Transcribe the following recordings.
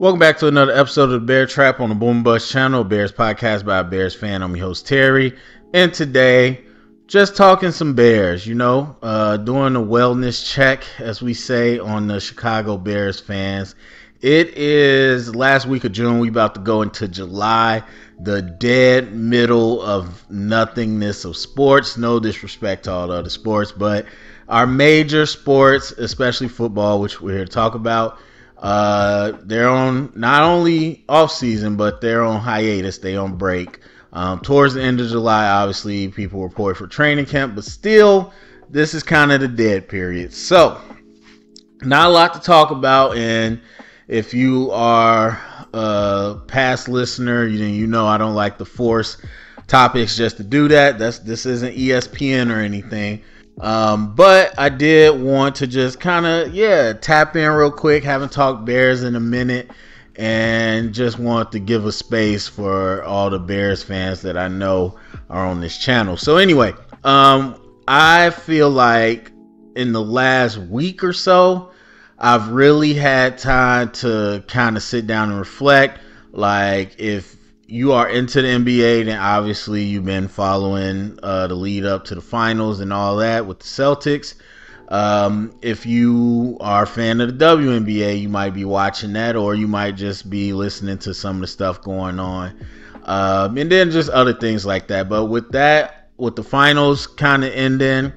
Welcome back to another episode of the Bear Trap on the Boom Bust channel, Bears podcast by a Bears fan. I'm your host Terry, and today, just talking some Bears, doing a wellness check, as we say, on the Chicago Bears fans. It is last week of June. We about to go into July, the dead middle of nothingness of sports. No disrespect to all the other sports, but our major sports, especially football, which we're here to talk about, they're on not only off season, but they're on hiatus. They on break. Towards the end of July, obviously, people report for training camp, but still, this is kind of the dead period. So, not a lot to talk about. And if you are a past listener, you know I don't like to force topics just to do that. This isn't ESPN or anything. But I did want to just kind of, tap in real quick. Haven't talked Bears in a minute, and just want to give a space for all the Bears fans that I know are on this channel. So anyway, I feel like in the last week or so, I've really had time to kind of sit down and reflect. Like, if you are into the NBA, then obviously you've been following the lead up to the finals and all that with the Celtics. If you are a fan of the WNBA, you might be watching that, or you might just be listening to some of the stuff going on. And then just other things like that. But with the finals kind of ending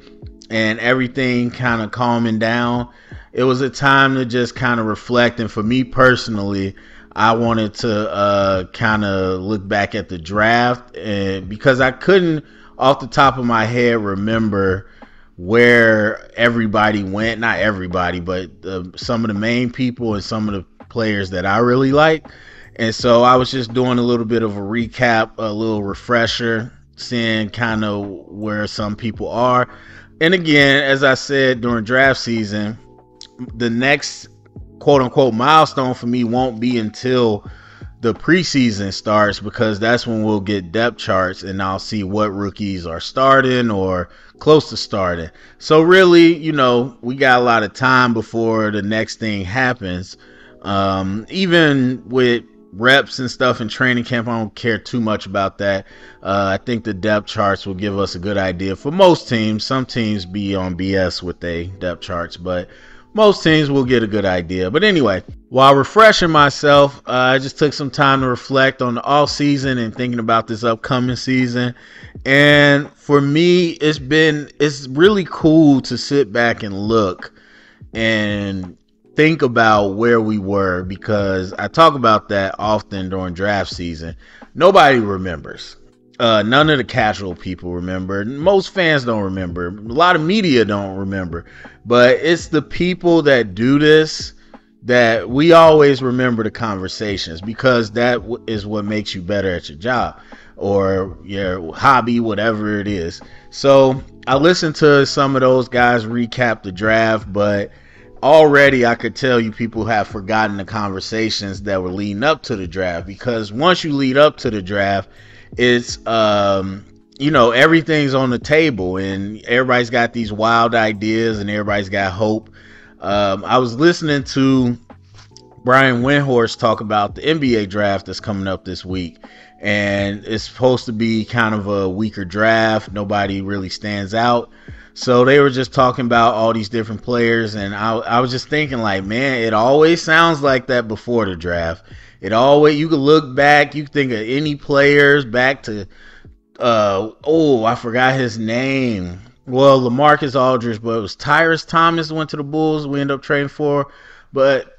and everything kind of calming down, it was a time to just kind of reflect. And for me personally, I wanted to kind of look back at the draft, and because I couldn't off the top of my head remember where everybody went. Not everybody, but some of the main people and some of the players that I really like. And so I was just doing a little bit of a recap, a little refresher, seeing kind of where some people are. And again, as I said during draft season, the next quote unquote milestone for me won't be until the preseason starts, because that's when we'll get depth charts and I'll see what rookies are starting or close to starting. So really, we got a lot of time before the next thing happens. Even with reps and stuff in training camp, I don't care too much about that. I think the depth charts will give us a good idea for most teams. Some teams be on BS with their depth charts, but most teams will get a good idea. But anyway, while refreshing myself, I just took some time to reflect on the off season and thinking about this upcoming season. And for me, it's really cool to sit back and look and think about where we were, because I talk about that often during draft season. Nobody remembers. None of the casual people remember. Most fans don't remember. A lot of media don't remember. But it's the people that do this that we always remember the conversations, because that is what makes you better at your job or your hobby, whatever it is. So I listened to some of those guys recap the draft, but already I could tell you people have forgotten the conversations that were leading up to the draft, because once you lead up to the draft, it's everything's on the table and everybody's got these wild ideas and everybody's got hope. I was listening to Brian Windhorst talk about the NBA draft that's coming up this week, and it's supposed to be kind of a weaker draft. Nobody really stands out. So they were just talking about all these different players, and I was just thinking, like, man, it always sounds like that before the draft. You could look back, you could think of any players back to, I forgot his name. Well, LaMarcus Aldridge, but it was Tyrus Thomas went to the Bulls. We ended up trading for, but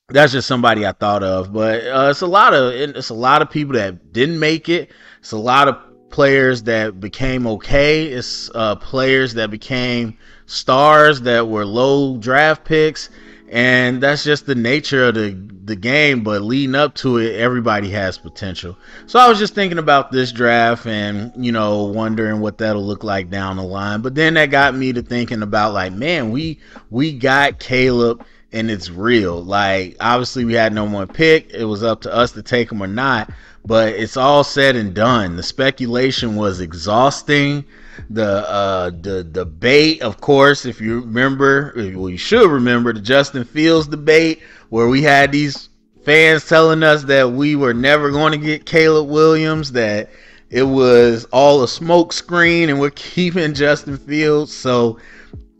that's just somebody I thought of. But it's a lot of people that didn't make it. It's a lot of players that became okay. It's players that became stars that were low draft picks. And that's just the nature of the game. But leading up to it, everybody has potential. So I was just thinking about this draft and, wondering what that'll look like down the line. But then that got me to thinking about, like, man, we got Caleb and it's real. Like, obviously we had no one pick. It was up to us to take him or not. But it's all said and done. The speculation was exhausting. The debate, of course, if you remember, well, you should remember the Justin Fields debate, where we had these fans telling us that we were never going to get Caleb Williams, that it was all a smoke screen and we're keeping Justin Fields. So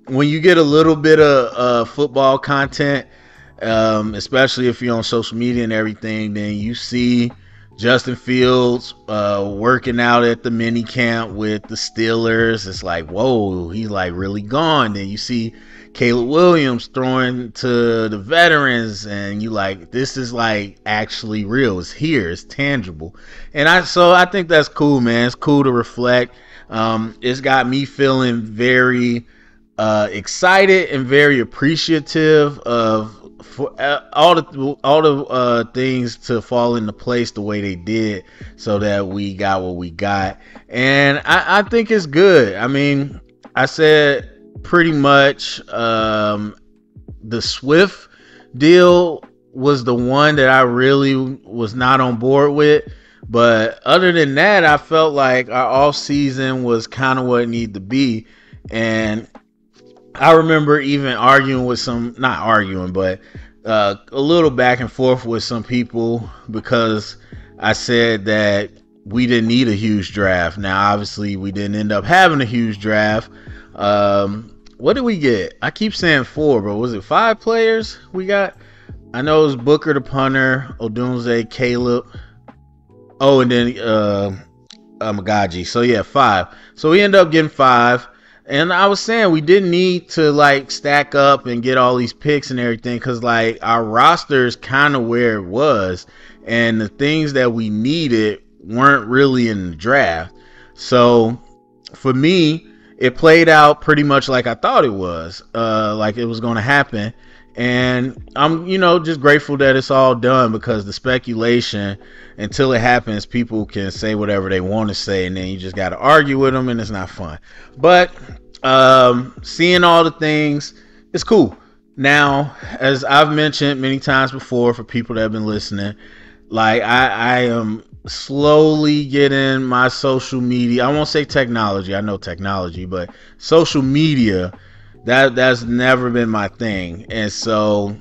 when you get a little bit of football content, especially if you're on social media and everything, then you see Justin Fields working out at the mini camp with the Steelers. It's like, whoa, he's like really gone. Then you see Caleb Williams throwing to the veterans, and you like, this is like actually real. It's here. It's tangible. And I think that's cool, man. It's cool to reflect. It's got me feeling very excited and very appreciative of for all the things to fall into place the way they did, so that we got what we got. And I think it's good. I mean, I said pretty much the Swift deal was the one that I really was not on board with. But other than that, I felt like our off season was kind of what it needed to be. And I remember even arguing with not arguing, but a little back and forth with some people, because I said that we didn't need a huge draft. Now, obviously, we didn't end up having a huge draft. What did we get? I keep saying 4, but was it 5 players we got? I know it was Booker the punter, Odunze, Caleb. Oh, and then Magaji. So yeah, 5. So we ended up getting 5. And I was saying we didn't need to like stack up and get all these picks and everything, because like our roster is kind of where it was, and the things that we needed weren't really in the draft. So for me, it played out pretty much like I thought it was, like it was going to happen. And I'm, just grateful that it's all done, because the speculation, until it happens, people can say whatever they want to say, and then you just got to argue with them, and it's not fun. But seeing all the things, it's cool. Now, as I've mentioned many times before, for people that have been listening, like I am slowly getting my social media, I won't say technology, I know technology, but social media, that's never been my thing. And so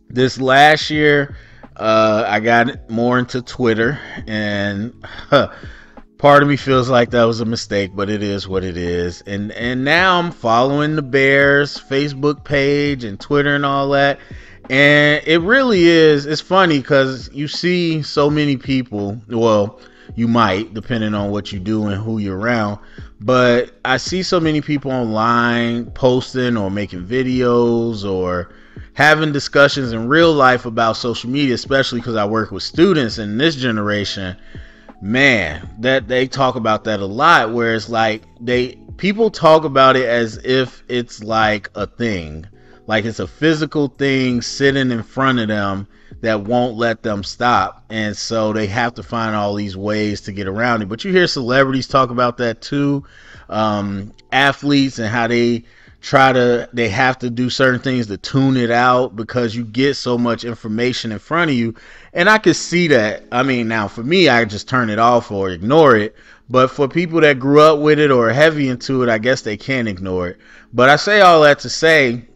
this last year, I got more into Twitter, and part of me feels like that was a mistake, but it is what it is. And now I'm following the Bears Facebook page and Twitter and all that. And it really is, it's funny, because you see so many people, well, you might, depending on what you do and who you're around, but I see so many people online posting or making videos or having discussions in real life about social media, especially because I work with students in this generation. Man, that they talk about that a lot, where it's like people talk about it as if it's like a thing, like it's a physical thing sitting in front of them that won't let them stop. And so they have to find all these ways to get around it. But you hear celebrities talk about that too, athletes, and how they have to do certain things to tune it out, because you get so much information in front of you. And I could see that. I mean, now for me, I just turn it off or ignore it. But for people that grew up with it or are heavy into it, I guess they can't ignore it. But I say all that to say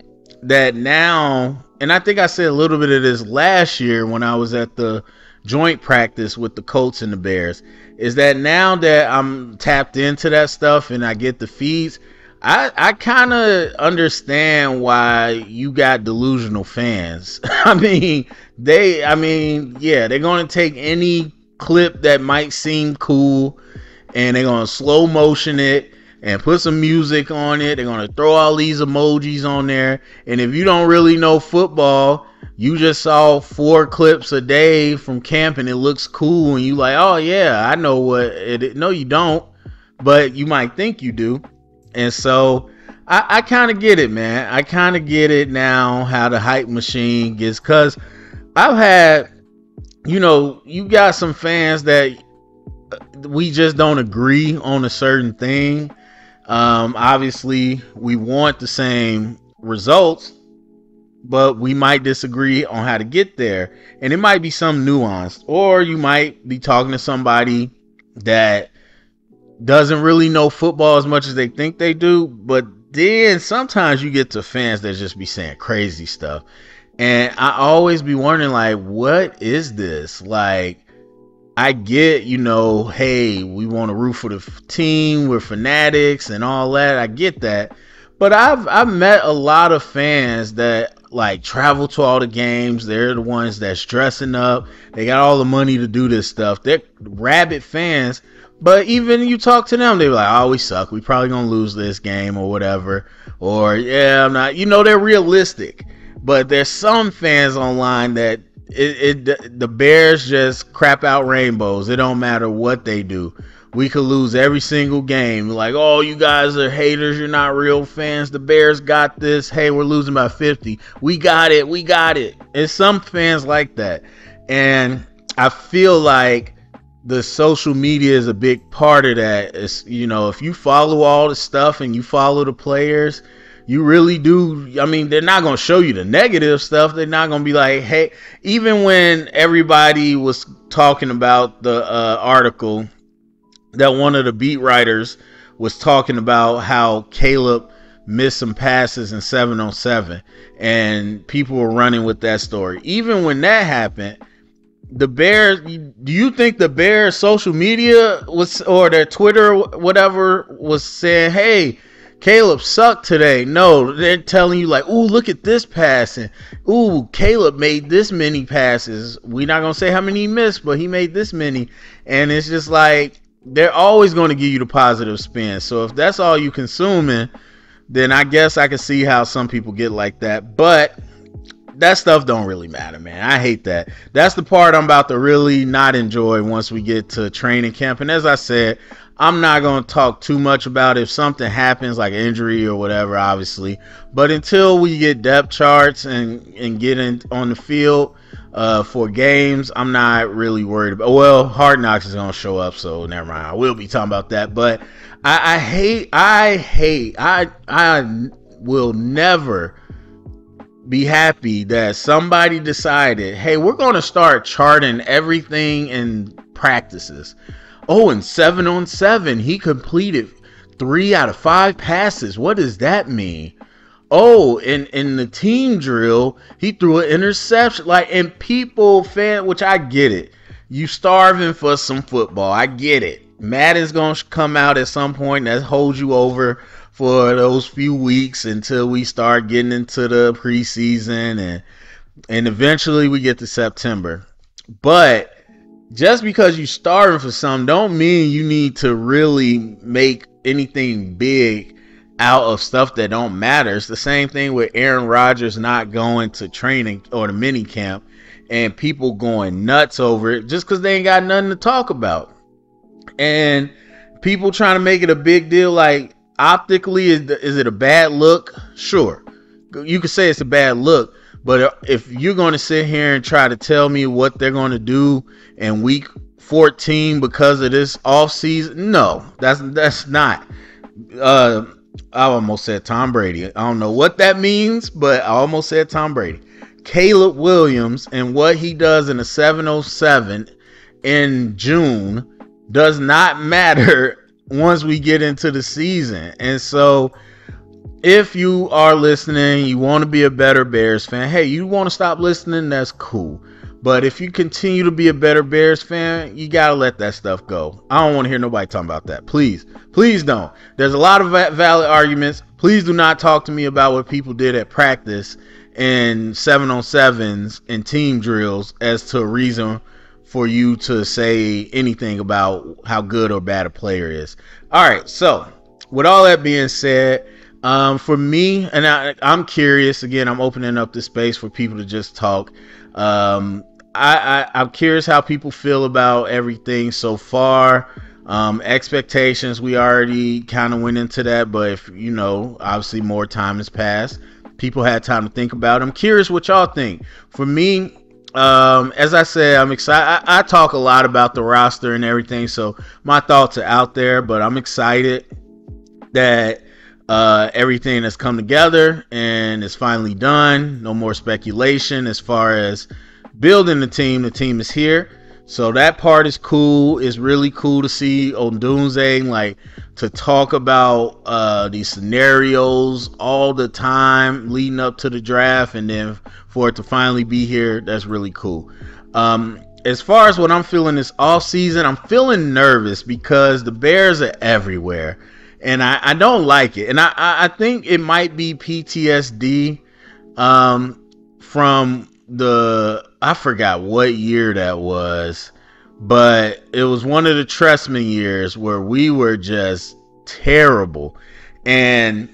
that now, and I think I said a little bit of this last year when I was at the joint practice with the Colts and the Bears, is that now that I'm tapped into that stuff and I get the feeds, I kind of understand why you got delusional fans. They're going to take any clip that might seem cool, and they're going to slow motion it and put some music on it. They're going to throw all these emojis on there. And if you don't really know football, you just saw 4 clips a day from camp and it looks cool, and you like, oh yeah, I know what it is. No, you don't, but you might think you do. And so I kind of get it, man. I kind of get it now, how the hype machine gets, because I've had, you got some fans that we just don't agree on a certain thing. Obviously, we want the same results, but we might disagree on how to get there. And it might be some nuance, or you might be talking to somebody that doesn't really know football as much as they think they do. But then sometimes you get to fans that just be saying crazy stuff, And I always be wondering, like, what is this? Like, I get, hey, we want to root for the team, we're fanatics and all that. I get that. But I've met a lot of fans that like travel to all the games. They're the ones that's dressing up. They got all the money to do this stuff. They're rabid fans. But even you talk to them, they're like, oh, we suck. We probably gonna lose this game or whatever. Or yeah, I'm not. They're realistic. But there's some fans online that the Bears just crap out rainbows. It don't matter what they do. We could lose every single game. Like, oh, you guys are haters. You're not real fans. The Bears got this. Hey, we're losing by 50. We got it. We got it. And some fans like that. And I feel like the social media is a big part of that. It's, if you follow all the stuff and you follow the players, you really do. I mean, they're not going to show you the negative stuff. They're not going to be like, hey, even when everybody was talking about the article that one of the beat writers was talking about how Caleb missed some passes in 7-on-7, and people were running with that story. Even when that happened, the Bears, do you think the Bears social media was, or their Twitter, whatever, was saying, hey, Caleb sucked today? No, they're telling you like, ooh, look at this pass, and ooh, Caleb made this many passes. We're not gonna say how many he missed, but he made this many. And it's just like, they're always going to give you the positive spin. So if that's all you consuming, then I guess I can see how some people get like that. But that stuff don't really matter, man. I hate that. That's the part I'm about to really not enjoy once we get to training camp. And as I said, I'm not going to talk too much about if something happens, like injury or whatever, obviously. But until we get depth charts and get in on the field for games, I'm not really worried about. Well, Hard Knocks is going to show up, so never mind. I will be talking about that. But I will never be happy that somebody decided, hey, we're going to start charting everything in practices. Oh, in 7-on-7, he completed 3 out of 5 passes. What does that mean? Oh, in the team drill, he threw an interception. Like, and people, which I get it. You starving for some football. I get it. Madden's going to come out at some point that holds you over for those few weeks until we start getting into the preseason and eventually we get to September. But just because you starving for something don't mean you need to really make anything big out of stuff that don't matter. It's the same thing with Aaron Rodgers not going to training or the mini camp and people going nuts over it just because they ain't got nothing to talk about. And people trying to make it a big deal, like, optically, is it a bad look? Sure. You could say it's a bad look, but if you're going to sit here and try to tell me what they're going to do in week 14 because of this offseason, no, that's not. I almost said Tom Brady. I don't know what that means, but I almost said Tom Brady. Caleb Williams and what he does in a 7-on-7 in June does not matter once we get into the season. And so if you are listening, you want to be a better Bears fan, hey, you want to stop listening, that's cool. But if you continue to be a better Bears fan, you got to let that stuff go. I don't want to hear nobody talking about that. Please don't. There's a lot of valid arguments. Please do not talk to me about what people did at practice and 7-on-7s and team drills as to a reason for you to say anything about how good or bad a player is. All right, so with all that being said, for me, and I'm curious, again, I'm opening up the space for people to just talk. I'm curious how people feel about everything so far. Expectations, we already kind of went into that, but if obviously more time has passed, people had time to think about it. I'm curious what y'all think. For me, as I said, I'm excited. I talk a lot about the roster and everything, so my thoughts are out there, but I'm excited that everything has come together and is finally done. No more speculation as far as building the team. The team is here. So that part is cool. It's really cool to see Odunze, like, to talk about these scenarios all the time leading up to the draft, and then for it to finally be here, that's really cool. As far as what I'm feeling this off season, I'm feeling nervous because the Bears are everywhere, and I don't like it. And I think it might be PTSD from I forgot what year that was, but it was one of the Trestman years where we were just terrible. And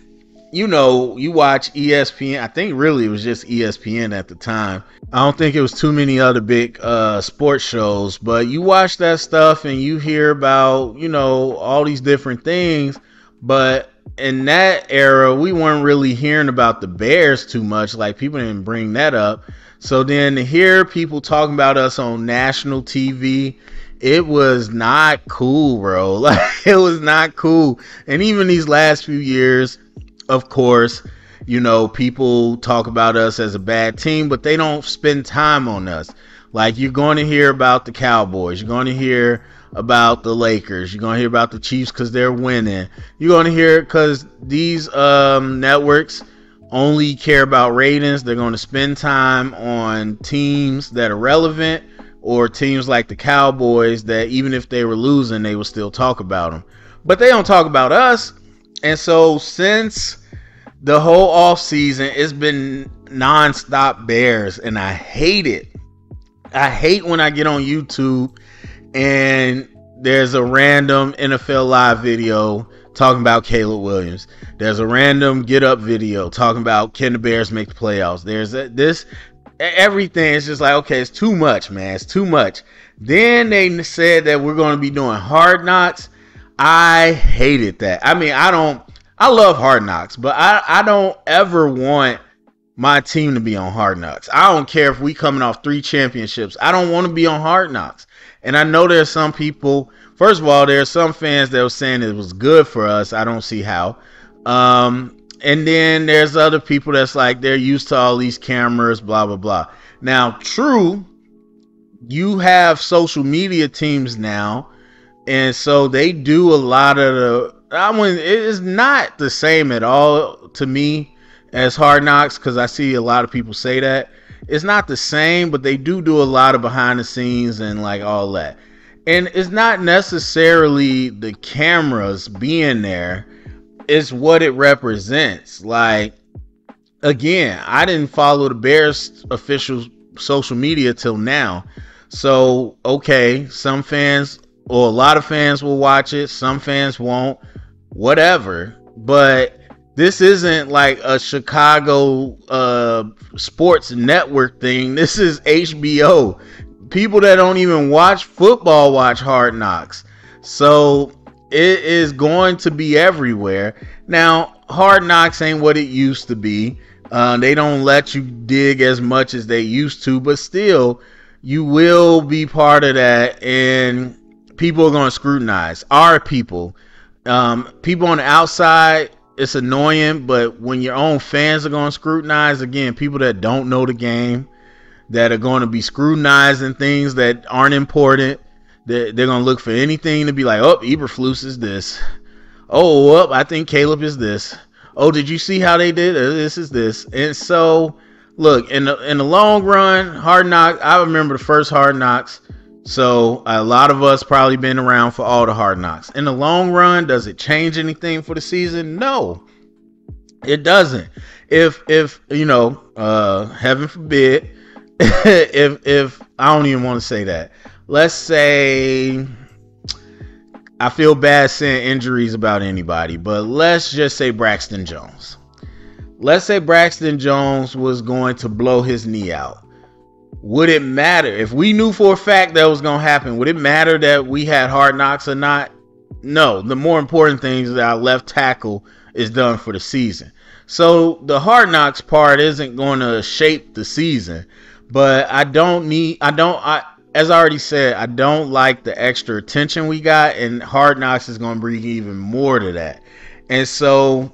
you know, you watch ESPN. I think really it was just ESPN at the time. I don't think it was too many other big sports shows, but you watch that stuff and you hear about, you know, all these different things. But in that era, we weren't really hearing about the Bears too much. Like, people didn't bring that up. So then to hear people talking about us on national TV, it was not cool, bro. Like, it was not cool. And even these last few years, of course, you know, people talk about us as a bad team, but they don't spend time on us. Like, you're going to hear about the Cowboys. You're going to hear about the Lakers. You're going to hear about the Chiefs because they're winning. You're going to hear it because these networks only care about ratings. They're going to spend time on teams that are relevant, or teams like the Cowboys that even if they were losing, they would still talk about them. But they don't talk about us. And so since the whole off season, it's been nonstop Bears, and I hate it. I hate when I get on YouTube and there's a random NFL Live video talking about Caleb Williams. There's a random Get Up video talking about, can the Bears make the playoffs? There's everything is just like, okay, it's too much, man. It's too much. Then they said that we're going to be doing Hard Knocks. I hated that. I mean, I love Hard Knocks, but I don't ever want my team to be on Hard Knocks. I don't care if we coming off 3 championships. I don't want to be on Hard Knocks. And I know there's some people, first of all, there's some fans that were saying it was good for us. I don't see how. And then there's other people that's like, they're used to all these cameras, blah, blah, blah. Now, true, you have social media teams now, and so they do a lot of it is not the same at all to me as Hard Knocks, because I see a lot of people say that. It's not the same, but they do a lot of behind the scenes and like all that. And it's not necessarily the cameras being there. It's what it represents. Like, again, I didn't follow the Bears official social media till now. So, okay, some fans or a lot of fans will watch it. Some fans won't, whatever. But this isn't like a Chicago sports network thing. This is HBO. People that don't even watch football watch Hard Knocks. So it is going to be everywhere. Now, Hard Knocks ain't what it used to be. They don't let you dig as much as they used to, but still, you will be part of that, and people are going to scrutinize. Our people. People on the outside, it's annoying, but when your own fans are going to scrutinize, again, people that don't know the game, that are going to be scrutinizing things that aren't important, they're going to look for anything to be like, oh, Eberflus is this. Oh, well, I think Caleb is this. Oh, did you see how they did? This is this. And so, look, in the long run, Hard Knocks, I remember the first Hard Knocks. So a lot of us probably been around for all the Hard Knocks. In the long run, does it change anything for the season? No, it doesn't. If you know, heaven forbid, if I don't even want to say that. Let's say, I feel bad saying injuries about anybody, but let's just say Braxton Jones. Let's say Braxton Jones was going to blow his knee out. Would it matter if we knew for a fact that was going to happen? Would it matter that we had Hard Knocks or not? No. The more important thing is that our left tackle is done for the season. So the Hard Knocks part isn't going to shape the season, but as I already said, I don't like the extra attention we got, and Hard Knocks is going to bring even more to that. And so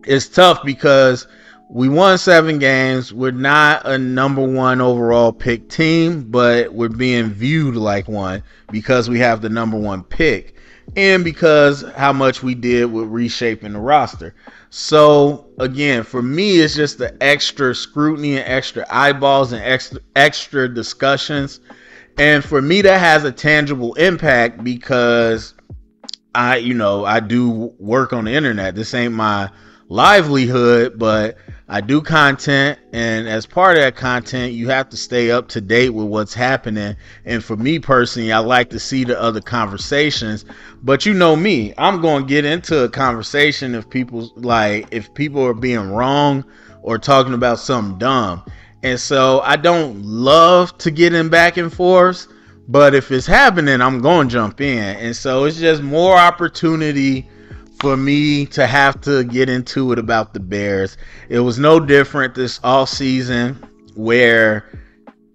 it's tough because We won 7 games. We're not a number 1 overall pick team, but we're being viewed like one because we have the number 1 pick and because how much we did with reshaping the roster. So again, for me, it's just the extra scrutiny and extra eyeballs and extra discussions. And for me, that has a tangible impact because I do work on the internet. This ain't my livelihood, but I do content, and as part of that content, you have to stay up to date with what's happening. And for me personally, I like to see the other conversations. But you know me, I'm going to get into a conversation if people are being wrong or talking about something dumb. And so I don't love to get in back and forth, but if it's happening, I'm going to jump in. And so it's just more opportunity for me to have to get into it about the Bears. It was no different this off season where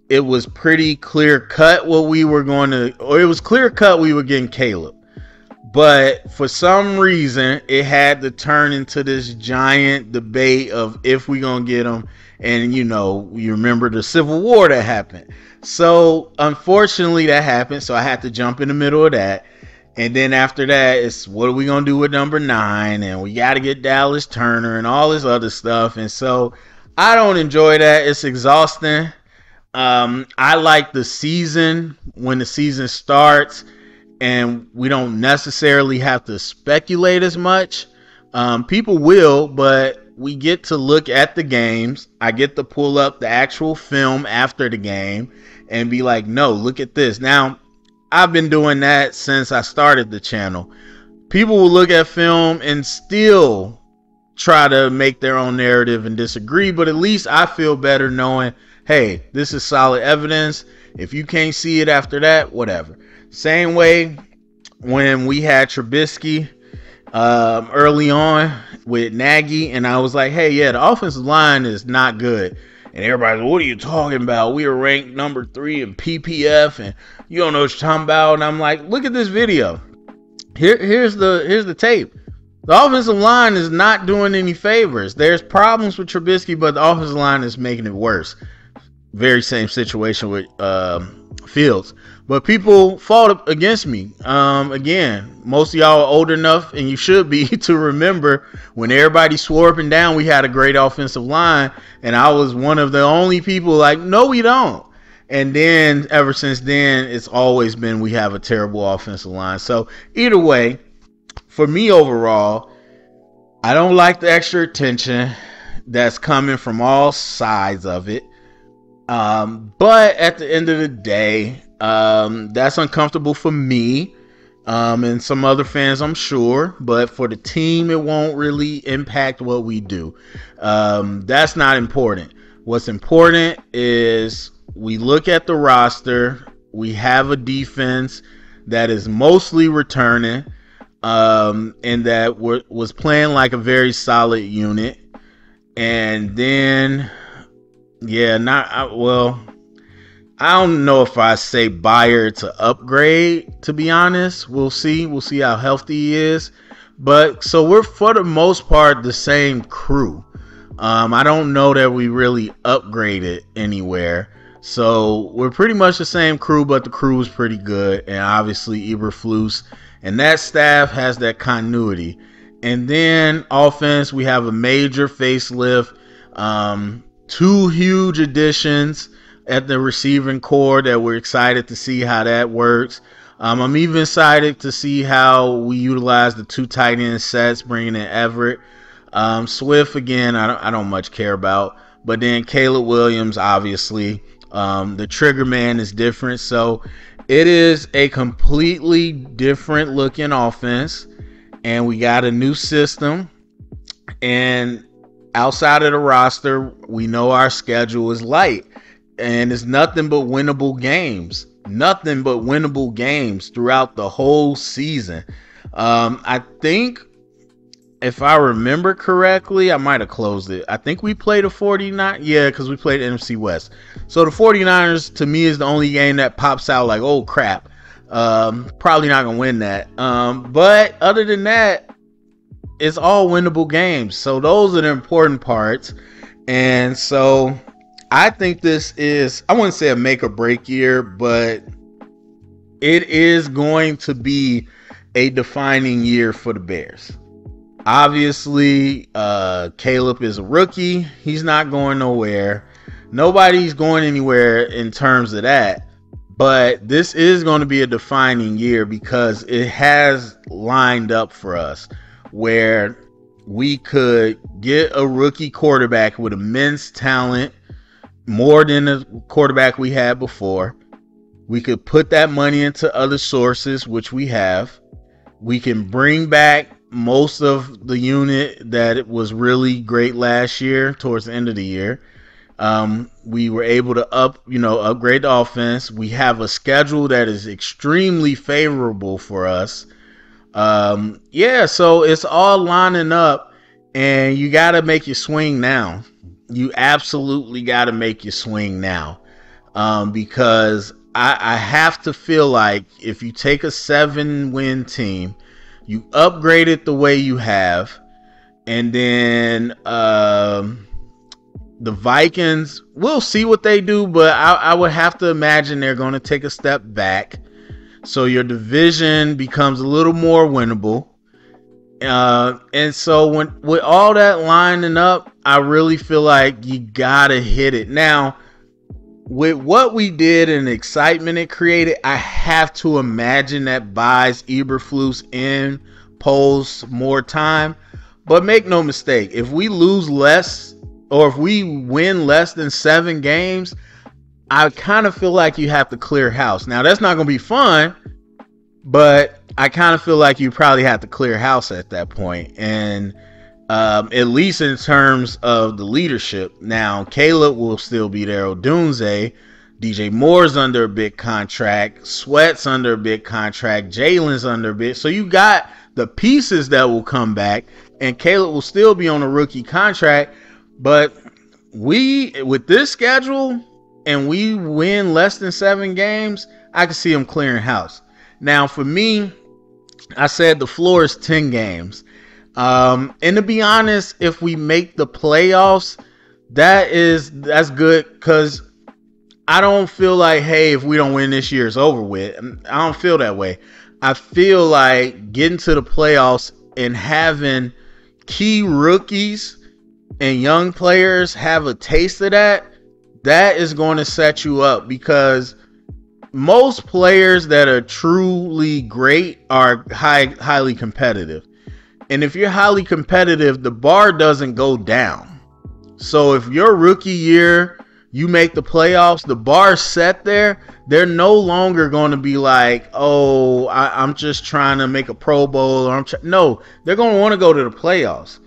it was pretty clear cut what we were going to, or it was clear cut we were getting Caleb. But for some reason, it had to turn into this giant debate of if we're going to get him. And, you remember the Civil War that happened. So, unfortunately, that happened. So, I had to jump in the middle of that. And then after that, it's what are we going to do with number 9? And we got to get Dallas Turner and all this other stuff. And so, I don't enjoy that. It's exhausting. I like the season when the season starts. And we don't necessarily have to speculate as much. People will, but we get to look at the games. I get to pull up the actual film after the game and be like, no, look at this. Now, I've been doing that since I started the channel. People will look at film and still try to make their own narrative and disagree, but at least I feel better knowing, hey, this is solid evidence. If you can't see it after that, whatever. Same way when we had Trubisky early on with Nagy, and I was like, hey, yeah, the offensive line is not good. And everybody's like, what are you talking about? We are ranked number 3 in PPF, and you don't know what you're talking about. And I'm like, look at this video. Here's the tape. The offensive line is not doing any favors. There's problems with Trubisky, but the offensive line is making it worse. Very same situation with Fields. But people fought against me. Again, most of y'all are old enough, and you should be, to remember when everybody swore up and down we had a great offensive line, and I was one of the only people like, no, we don't. And then ever since then, it's always been we have a terrible offensive line. So either way, for me overall, I don't like the extra attention that's coming from all sides of it. But at the end of the day, that's uncomfortable for me, and some other fans, I'm sure, but for the team, it won't really impact what we do. That's not important. What's important is we look at the roster. We have a defense that is mostly returning, and that was playing like a very solid unit. And then, yeah, I don't know if I say buyer to upgrade, to be honest. We'll see. We'll see how healthy he is. But so we're, for the most part, the same crew. I don't know that we really upgraded anywhere. So we're pretty much the same crew, but the crew is pretty good. And obviously Eberflus and that staff has that continuity. And then offense, we have a major facelift. 2 huge additions at the receiving core that we're excited to see how that works. I'm even excited to see how we utilize the 2 tight end sets, bringing in Everett. Swift, again, I don't much care about. But then Caleb Williams, obviously. The trigger man is different. So it is a completely different looking offense. And we got a new system. And outside of the roster, we know our schedule is light. And it's nothing but winnable games. Nothing but winnable games throughout the whole season. I think, if I remember correctly, I might have closed it. I think we played the 49ers. Yeah, because we played NFC West. So the 49ers, to me, is the only game that pops out like, oh, crap. Probably not going to win that. But other than that, it's all winnable games. So those are the important parts. And so I think this is, I wouldn't say a make or break year, but it is going to be a defining year for the Bears. Obviously, Caleb is a rookie. He's not going nowhere. Nobody's going anywhere in terms of that. But this is going to be a defining year because it has lined up for us where we could get a rookie quarterback with immense talent, more than the quarterback we had before. We could put that money into other sources, which we have. We can bring back most of the unit that it was really great last year towards the end of the year. We were able to upgrade the offense. We have a schedule that is extremely favorable for us. So it's all lining up, and you got to make your swing now. You absolutely got to make your swing now, because I have to feel like if you take a 7-win team, you upgrade it the way you have, and then the Vikings, we'll see what they do, but I would have to imagine they're going to take a step back. So your division becomes a little more winnable. And so with all that lining up, I really feel like you got to hit it. Now, with what we did and the excitement it created, I have to imagine that buys Eberflus in Poles more time. But make no mistake, if we lose less or if we win less than 7 games, I kind of feel like you have to clear house. Now, that's not going to be fun, but I kind of feel like you probably have to clear house at that point. And at least in terms of the leadership. Now, Caleb will still be there. Odunze, DJ Moore's under a big contract. Sweat's under a big contract. Jalen's under a big. So you got the pieces that will come back, and Caleb will still be on a rookie contract. But with this schedule, and we win less than 7 games, I can see him clearing house. Now, for me, I said the floor is 10 games. And to be honest, if we make the playoffs, that's good, because I don't feel like, hey, if we don't win this year, it's over with. I don't feel that way. I feel like getting to the playoffs and having key rookies and young players have a taste of that is going to set you up, because most players that are truly great are highly competitive. And if you're highly competitive, the bar doesn't go down. So if your rookie year, you make the playoffs, the bar's set there, they're no longer going to be like, oh, I'm just trying to make a Pro Bowl. No, they're going to want to go to the playoffs.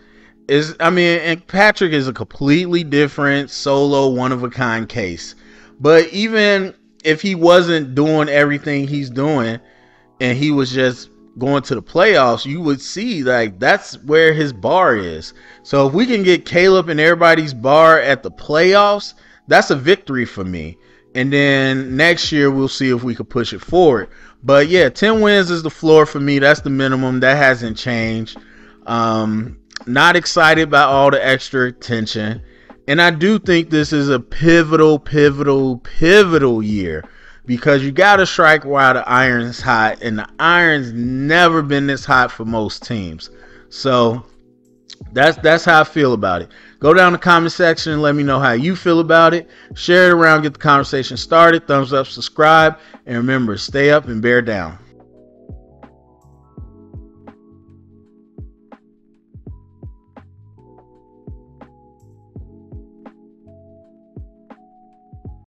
And Patrick is a completely different solo one-of-a-kind case. But even if he wasn't doing everything he's doing and he was just going to the playoffs, you would see like that's where his bar is. So if we can get Caleb and everybody's bar at the playoffs, that's a victory for me. And then next year we'll see if we could push it forward. But yeah, 10 wins is the floor for me. That's the minimum. That hasn't changed. Not excited about all the extra attention. And I do think this is a pivotal year, because you got to strike while the iron's hot, and the iron's never been this hot for most teams. So that's how I feel about it. Go down in the comment section and let me know how you feel about it. Share it around, get the conversation started. Thumbs up, subscribe, and remember, stay up and bear down.